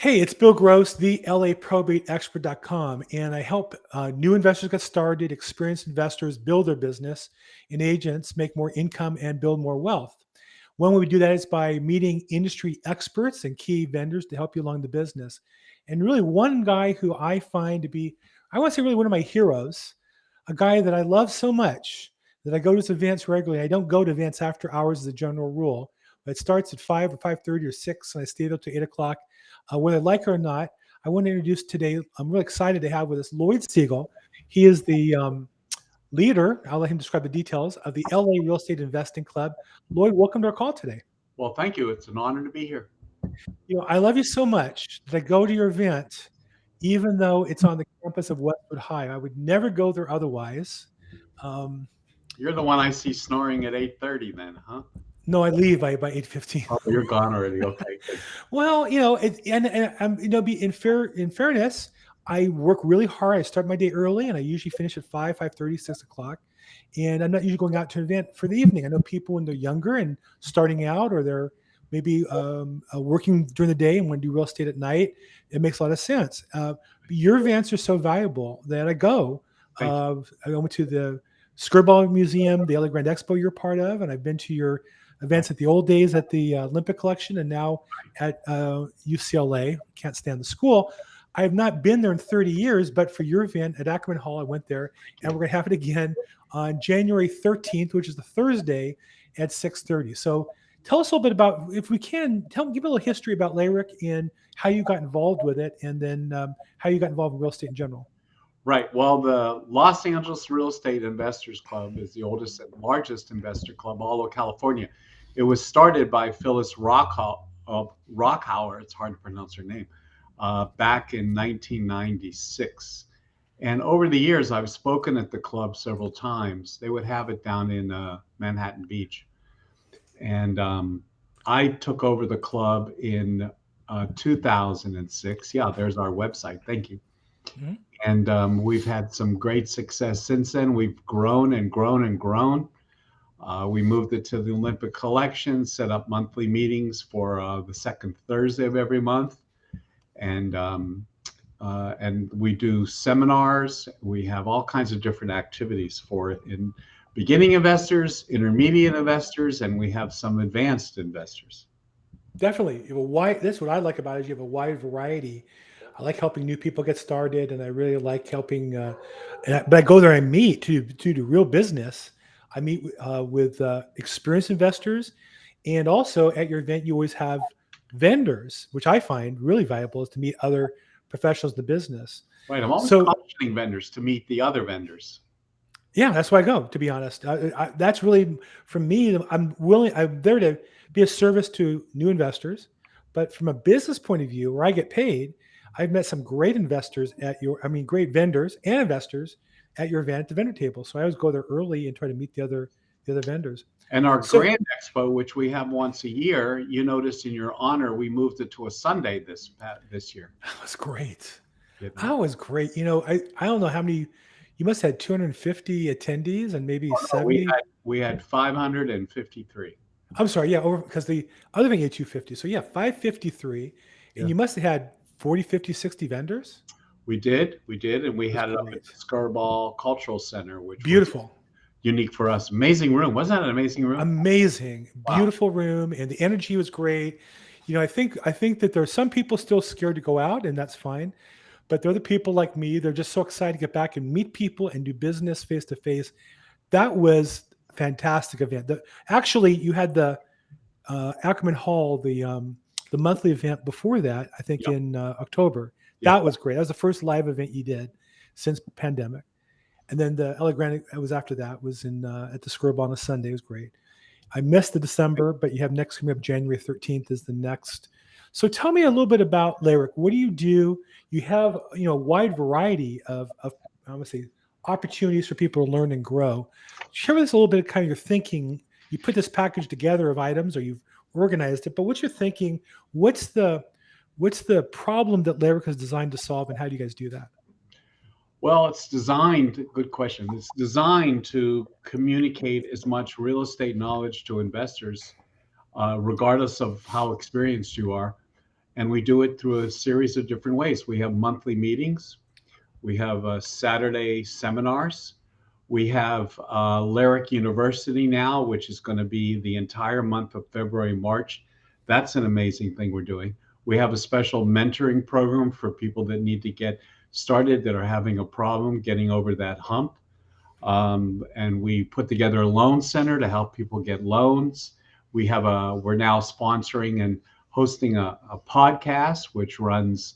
Hey, it's Bill Gross, the LAProbate expert.com, and I help new investors get started, experienced investors build their business, and agents make more income and build more wealth. One way we do that is by meeting industry experts and key vendors to help you along the business. And really, one guy who I find to be, I want to say, really one of my heroes, a guy that I love so much that I go to his events regularly. I don't go to events after hours as a general rule, but it starts at 5 or 5:30 or 6, and I stay there till 8 o'clock. Whether I like it or not, I want to introduce today, I'm really excited to have with us Lloyd Segal. He is the leader, I'll let him describe the details, of the LA Real Estate Investing Club. Lloyd, welcome to our call today. Well, thank you. It's an honor to be here. I love you so much that I go to your event, even though it's on the campus of Westwood High. I would never go there otherwise. Um, You're the one I see snoring at 8:30 then, huh? no, I leave by 8:15. Oh, you're gone already. Okay, good. Well, and I'm, be in fairness, I work really hard. I start my day early, and I usually finish at 5:30, 6 o'clock. And I'm not usually going out to an event for the evening. I know people when they're younger and starting out, or they're maybe working during the day and want to do real estate at night. It makes a lot of sense. Your events are so valuable that I go. Thank you. I went to the Skirball Museum, the LA Grand Expo you're part of, and I've been to your events at the old days at the Olympic Collection and now at UCLA. Can't stand the school. I have not been there in 30 years, but for your event at Ackerman Hall, I went there, and we're going to have it again on January 13th, which is the Thursday at 6:30. So tell us a little bit about, if we can, give a little history about LARIC and how you got involved with it, and then how you got involved in real estate in general. Right. Well, the Los Angeles Real Estate Investors Club is the oldest and largest investor club all of California. It was started by Phyllis Rockhauer. It's hard to pronounce her name. Back in 1996. And over the years, I've spoken at the club several times. They would have it down in Manhattan Beach. And I took over the club in 2006. Yeah, there's our website. Thank you. Mm-hmm. And we've had some great success since then. We've grown and grown and grown. We moved it to the Olympic Collection, set up monthly meetings for the second Thursday of every month. And we do seminars. We have all kinds of different activities for it in beginning investors, intermediate investors, and we have some advanced investors. Definitely. You have a wide, that's what I like about it, is you have a wide variety. I like helping new people get started, and I really like helping. But I go there and meet to do real business. I meet with experienced investors, and also at your event, you always have vendors, which I find really valuable, is to meet other professionals in the business. Right. I'm always cautioning vendors to meet the other vendors. Yeah, that's why I go, to be honest. That's really, for me, I'm there to be a service to new investors. But from a business point of view, where I get paid, I've met some great investors great vendors and investors at your event at the vendor table. So I always go there early and try to meet the other vendors. And our Grand Expo, which we have once a year, you noticed in your honor, we moved it to a Sunday this year. That was great. That was great. I don't know how many. You must have had 250 attendees and maybe 70. We had 553. I'm sorry, yeah, because the other thing had 250. So yeah, 553. And you must have had 40, 50, 60 vendors? We did. And we had it up at the Skirball Cultural Center, which beautiful. Was unique for us. Amazing room. Wasn't that an amazing room? Amazing. Wow. Beautiful room. And the energy was great. I think that there are some people still scared to go out, and that's fine. But there are the people like me. They're just so excited to get back and meet people and do business face to face. That was a fantastic event. Actually, you had the Ackerman Hall, the monthly event before that, I think in October. That was great. That was the first live event you did since pandemic. And then the LA Grand, it was after that, was in at the Skirball on a Sunday. It was great. I missed the December, but you have next coming up January 13th is the next. So tell me a little bit about LARIC. What do? You have a wide variety of I would say opportunities for people to learn and grow. Share with us a little bit of kind of your thinking. You put this package together of items, or you've organized it, but what's your thinking? What's the problem that LARIC is designed to solve, and how do you guys do that? Well, it's designed, good question. It's designed to communicate as much real estate knowledge to investors, regardless of how experienced you are, and we do it through a series of different ways. We have monthly meetings. We have Saturday seminars. We have Lyric University now, which is going to be the entire month of February, March. That's an amazing thing we're doing. We have a special mentoring program for people that need to get started, that are having a problem getting over that hump. And we put together a loan center to help people get loans. We're now sponsoring and hosting a podcast, which runs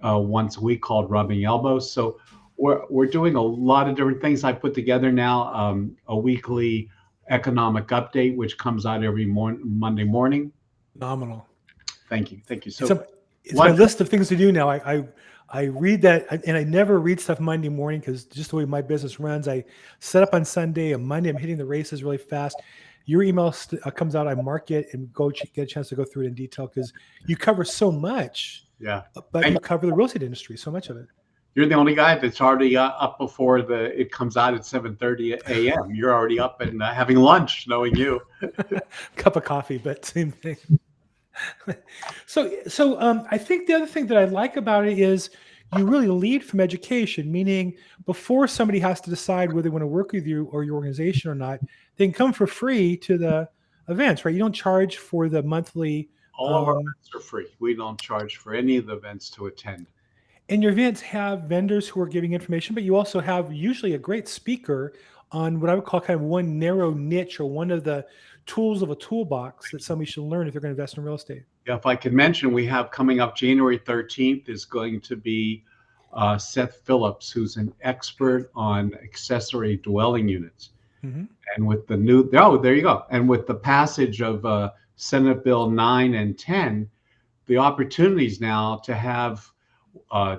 once a week, called Rubbing Elbows. So we're doing a lot of different things. I put together now a weekly economic update, which comes out every Monday morning. Phenomenal. Thank you. So it's my list of things to do now. I read that, and I never read stuff Monday morning because just the way my business runs. I set up on Sunday, and Monday I'm hitting the races really fast. Your email comes out, I mark it and get a chance to go through it in detail because you cover so much. Yeah, but you cover the real estate industry, so much of it. You're the only guy that's already up before it comes out at 7:30 a.m. You're already up and having lunch, knowing you. Cup of coffee, but same thing. So I think the other thing that I like about it is you really lead from education, meaning before somebody has to decide whether they want to work with you or your organization or not, they can come for free to the events, right? You don't charge for the monthly. All of our events are free. We don't charge for any of the events to attend. And your events have vendors who are giving information, but you also have usually a great speaker on what I would call kind of one narrow niche or one of the tools of a toolbox that somebody should learn if they're going to invest in real estate. Yeah, if I could mention, we have coming up January 13th is going to be Seth Phillips, who's an expert on accessory dwelling units. Mm-hmm. And with the there you go. And with the passage of Senate Bill 9 and 10, the opportunities now to have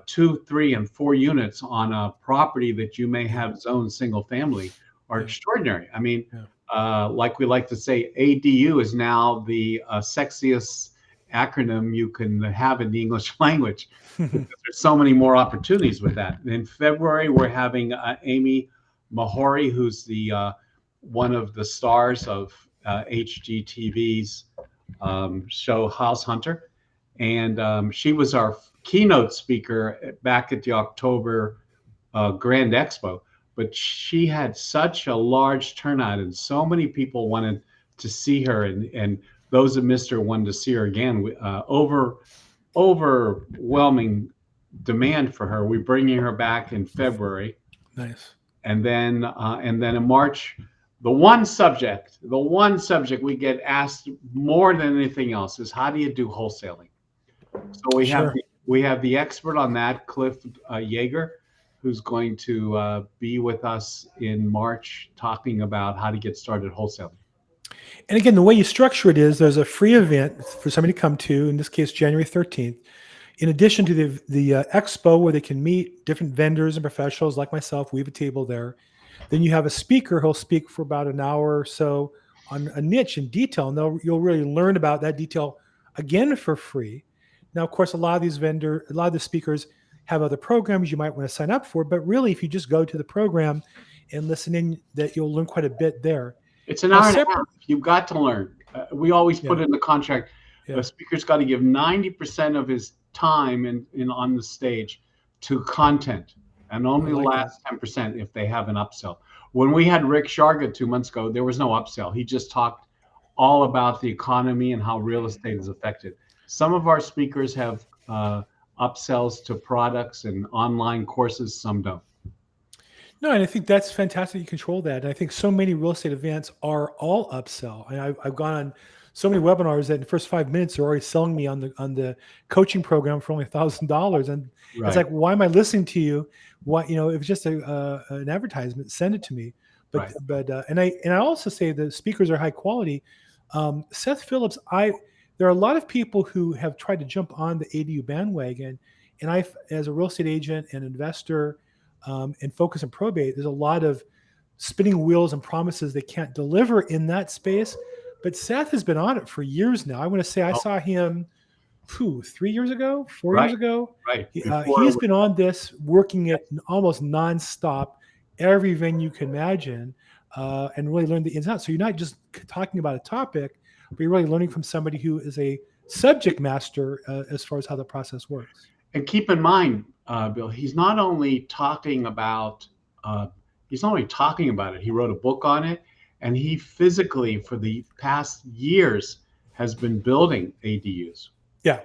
2, 3, and 4 units on a property that you may have zoned single family are extraordinary. I mean, like we like to say, ADU is now the sexiest acronym you can have in the English language. There's so many more opportunities with that. In February, we're having Amy Mahori, who's the one of the stars of HGTV's show House Hunter, and she was our keynote speaker back at the October Grand Expo. But she had such a large turnout, and so many people wanted to see her, and those that missed her wanted to see her again. Overwhelming demand for her. We're bringing her back in February. Nice. And then in March, the one subject we get asked more than anything else is, how do you do wholesaling? So we have the expert on that, Cliff Yeager, who's going to be with us in March talking about how to get started wholesaling. And again, the way you structure it is there's a free event for somebody to come to, in this case, January 13th. In addition to the expo where they can meet different vendors and professionals like myself, we have a table there. Then you have a speaker who'll speak for about an hour or so on a niche in detail, and you'll really learn about that detail again for free. Now, of course, a lot of the speakers have other programs you might want to sign up for, but really, if you just go to the program and listen in, that you'll learn quite a bit there. It's an hour and a half. You've got to learn. We always put in the contract, the speaker's got to give 90% of his time on the stage to content, and only the last 10% if they have an upsell. When we had Rick Sharga 2 months ago, there was no upsell. He just talked all about the economy and how real estate is affected. Some of our speakers have upsells to products and online courses, some don't. No, and I think that's fantastic. You control that. And I think so many real estate events are all upsell. And I've gone on so many webinars that in the first 5 minutes they're already selling me on the coaching program for only $1,000. And it's like, why am I listening to you? What, if it's just an advertisement, send it to me. But I also say the speakers are high quality. Seth Phillips, there are a lot of people who have tried to jump on the ADU bandwagon, and I, as a real estate agent and investor, and focus on probate, there's a lot of spinning wheels and promises they can't deliver in that space. But Seth has been on it for years now. I want to say I saw him 4 years ago. Right. He's been on this, working it almost nonstop, every venue you can imagine, and really learn the ins and outs. So you're not just talking about a topic, but you're really learning from somebody who is a subject master as far as how the process works. And keep in mind, Bill, uh, he's not only talking about it. He wrote a book on it, and he physically, for the past years, has been building ADUs. Yeah.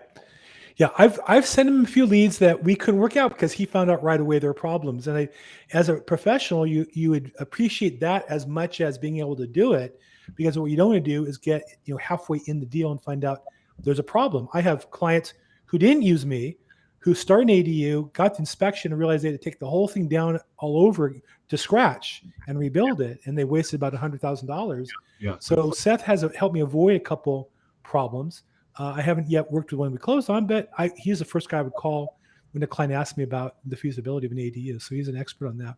Yeah, I've sent him a few leads that we couldn't work out because he found out right away their problems. And as a professional, you would appreciate that as much as being able to do it, because what you don't want to do is get halfway in the deal and find out there's a problem. I have clients who didn't use me, who started an ADU, got the inspection, and realized they had to take the whole thing down all over to scratch and rebuild it, and they wasted about $100,000. Yeah. So Seth has helped me avoid a couple problems. I haven't yet worked with one we closed on, but he's the first guy I would call when a client asks me about the feasibility of an ADU. So he's an expert on that.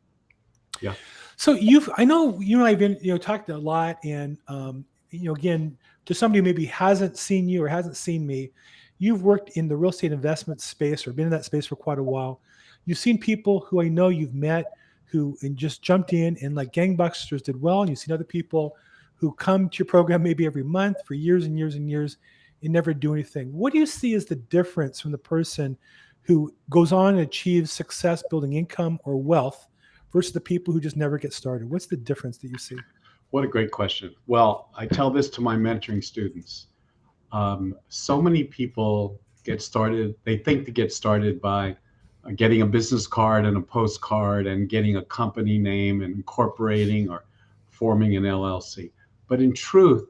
Yeah. So I know you and I have been, talked a lot, and again, to somebody who maybe hasn't seen you or hasn't seen me, you've worked in the real estate investment space or been in that space for quite a while. You've seen people who I know you've met who just jumped in and like gangbusters did well, and you've seen other people who come to your program maybe every month for years and years and years and never do anything. What do you see as the difference from the person who goes on and achieves success building income or wealth versus the people who just never get started? What's the difference that you see? What a great question. Well, I tell this to my mentoring students. So many people get started, they think to get started by getting a business card and a postcard and getting a company name and incorporating or forming an LLC. But in truth,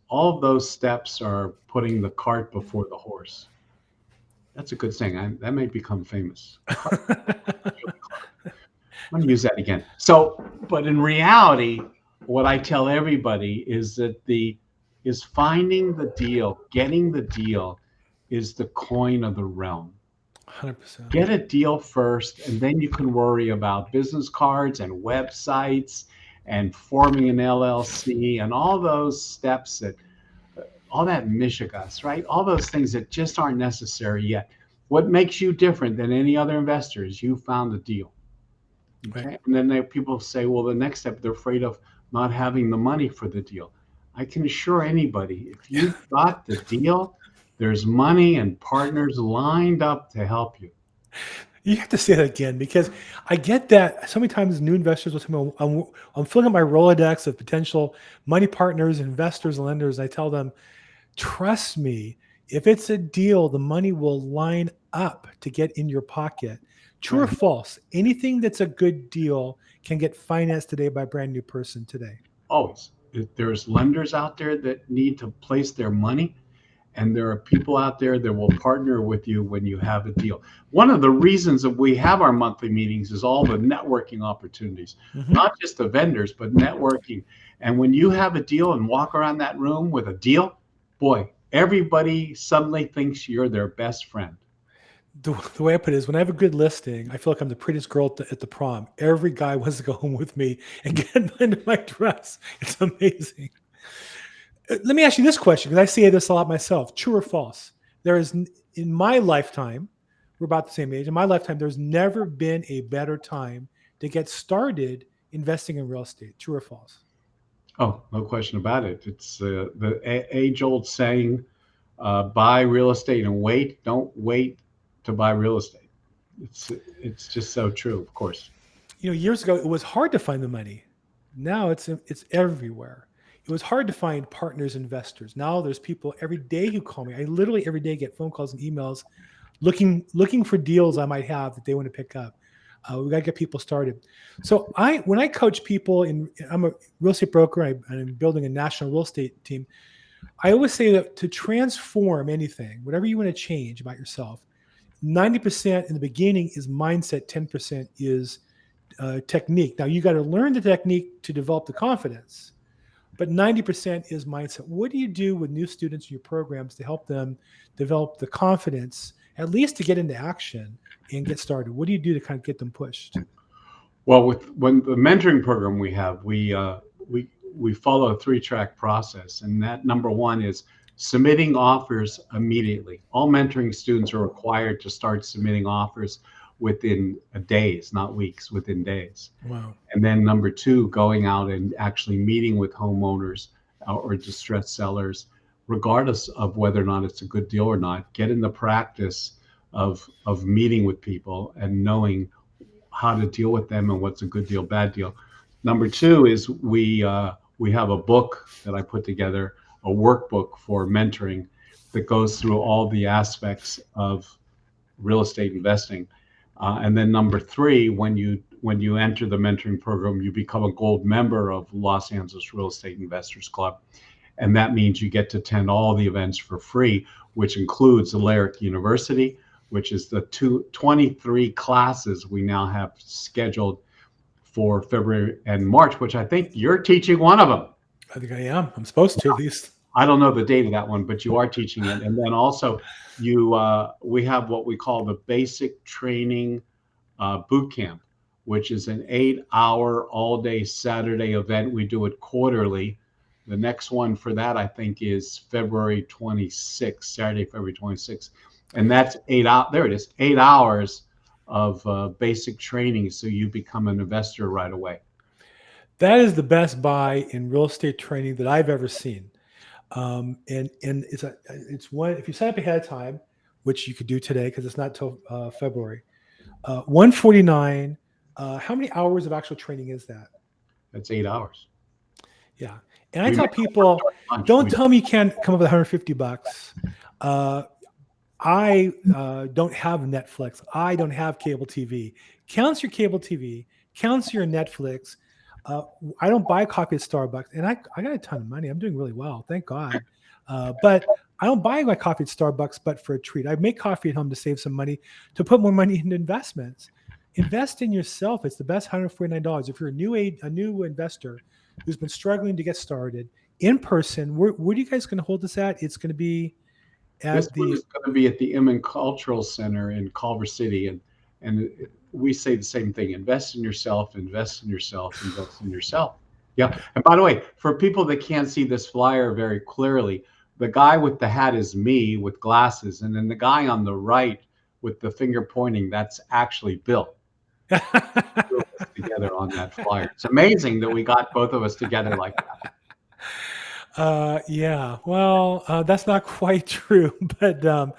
all of those steps are putting the cart before the horse. That's a good saying. That may become famous. Let me use that again. So, but in reality, what I tell everybody is that finding the deal, getting the deal is the coin of the realm. 100%. Get a deal first, and then you can worry about business cards and websites and forming an LLC and all those steps all that mishigas, right? All those things that just aren't necessary yet. What makes you different than any other investor is you found a deal. Okay. Right. And then people say, well, the next step, they're afraid of not having the money for the deal. I can assure anybody, if you've got the deal, there's money and partners lined up to help you. You have to say that again, because I get that so many times new investors will tell me, I'm filling up my Rolodex of potential money partners, investors, lenders. I tell them, trust me, if it's a deal, the money will line up to get in your pocket. True or false? Anything that's a good deal can get financed today by a brand new person today. Always. There's lenders out there that need to place their money, and there are people out there that will partner with you when you have a deal. One of the reasons that we have our monthly meetings is all the networking opportunities, not just the vendors, but networking. And when you have a deal and walk around that room with a deal, boy, everybody suddenly thinks you're their best friend. The way I put it is, when I have a good listing, I feel like I'm the prettiest girl at the prom. Every guy wants to go home with me and get into my dress. It's amazing. Let me ask you this question, because I say this a lot myself. True or false? There is, in my lifetime, we're about the same age, in my lifetime, there's never been a better time to get started investing in real estate. True or false? Oh, no question about it. It's the age-old saying, buy real estate and wait. Don't wait to buy real estate. It's just so true, of course. Years ago, it was hard to find the money. Now it's everywhere. It was hard to find partners, investors. Now there's people every day who call me. I literally every day get phone calls and emails looking for deals I might have that they want to pick up. We got to get people started. So when I coach people, I'm a real estate broker, and I'm building a national real estate team. I always say that to transform anything, whatever you want to change about yourself, 90% in the beginning is mindset, 10% is technique. Now you got to learn the technique to develop the confidence, but 90% is mindset. What do you do with new students in your programs to help them develop the confidence, at least to get into action and get started? What do you do to kind of get them pushed? Well, when the mentoring program we have, we follow a 3-track process, and that number one is submitting offers immediately. All mentoring students are required to start submitting offers within days, not weeks, within days. Wow. And then number 2, going out and actually meeting with homeowners or distressed sellers regardless of whether or not it's a good deal or not. Get in the practice of meeting with people and knowing how to deal with them and what's a good deal, bad deal. Number two is we have a book that I put together, a workbook for mentoring that goes through all the aspects of real estate investing. And then number three, when you enter the mentoring program, you become a gold member of Los Angeles Real Estate Investors Club. And that means you get to attend all the events for free, which includes the LAProbate University, which is the 23 classes we now have scheduled for February and March, which I think you're teaching one of them. I think I am. I'm supposed to, at least. I don't know the date of that one, but you are teaching it. And then also we have what we call the basic training boot camp, which is an 8-hour all-day Saturday event. We do it quarterly. The next one for that, I think, is February 26th, Saturday, February 26th. And that's 8 hours. There it is, 8 hours of basic training, so you become an investor right away. That is the best buy in real estate training that I've ever seen. And it's one, if you sign up ahead of time, which you could do today because it's not till February, $149. How many hours of actual training is that? That's 8 hours. Yeah. And I tell people, don't tell me you can't come up with $150. I don't have Netflix. I don't have cable TV. Counts your cable TV, counts your Netflix. I don't buy coffee at Starbucks, and I got a ton of money. I'm doing really well, thank God. But I don't buy my coffee at Starbucks, but for a treat. I make coffee at home to save some money, to put more money into investments. Invest in yourself. It's the best $149. If you're a new investor who's been struggling to get started in person, where are you guys going to hold this at? It's going to be This one is going to be at the Inman Cultural Center in Culver City, and we say the same thing: invest in yourself, invest in yourself, invest in yourself. Yeah. And by the way, for people that can't see this flyer very clearly, the guy with the hat is me with glasses, and then the guy on the right with the finger pointing, that's actually Bill. Together on that flyer. It's amazing that we got both of us together like that. Yeah, well, that's not quite true, but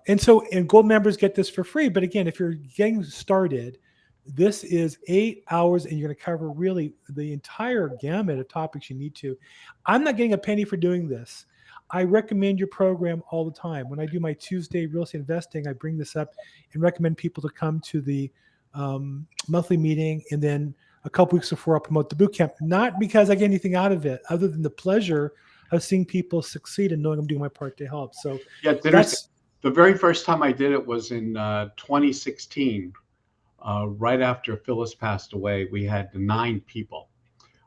and gold members get this for free. But again, if you're getting started, this is 8 hours, and you're going to cover really the entire gamut of topics you need to. I'm not getting a penny for doing this. I recommend your program all the time. When I do my Tuesday real estate investing, I bring this up and recommend people to come to the monthly meeting, and then a couple weeks before I'll promote the boot camp. Not because I get anything out of it, other than the pleasure of seeing people succeed and knowing I'm doing my part to help. So yeah, that's the very first time I did it was in 2016, right after Phyllis passed away. We had 9 people.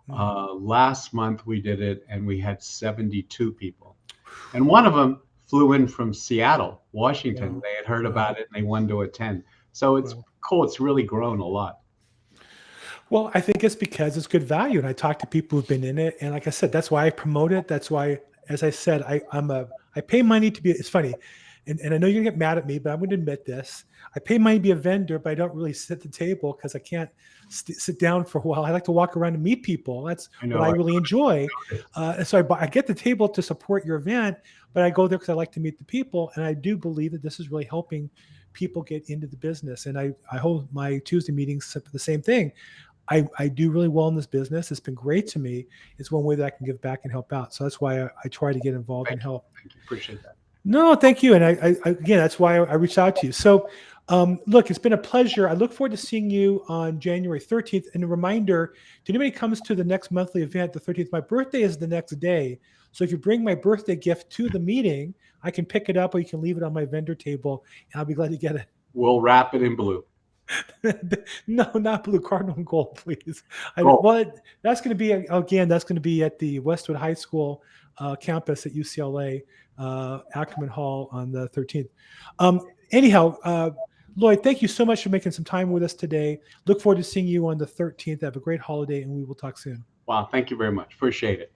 Last month we did it, and we had 72 people, and one of them flew in from Seattle, Washington. They had heard about it and they wanted to attend. So it's cool. It's really grown a lot. Well, I think it's because it's good value. And I talk to people who've been in it. And like I said, that's why I promote it. That's why, as I said, I pay money to be, it's funny. And I know you're gonna get mad at me, but I'm going to admit this. I pay money to be a vendor, but I don't really sit at the table because I can't sit down for a while. I like to walk around and meet people. That's what I really enjoy. And so I get the table to support your event, but I go there because I like to meet the people. And I do believe that this is really helping people get into the business. And I hold my Tuesday meetings the same thing. I do really well in this business. It's been great to me. It's one way that I can give back and help out. So that's why I try to get involved and help. Thank you. Appreciate that. No, thank you. And I again, that's why I reached out to you. So look, it's been a pleasure. I look forward to seeing you on January 13th. And a reminder to anybody who comes to the next monthly event, the 13th, my birthday is the next day. So if you bring my birthday gift to the meeting, I can pick it up, or you can leave it on my vendor table, and I'll be glad to get it. We'll wrap it in blue. No, not blue, cardinal and gold, please. Well, that's going to be, again, that's going to be at the Westwood High School campus at UCLA, Ackerman Hall on the 13th. Anyhow, Lloyd, thank you so much for making some time with us today. Look forward to seeing you on the 13th. Have a great holiday, and we will talk soon. Wow, thank you very much. Appreciate it.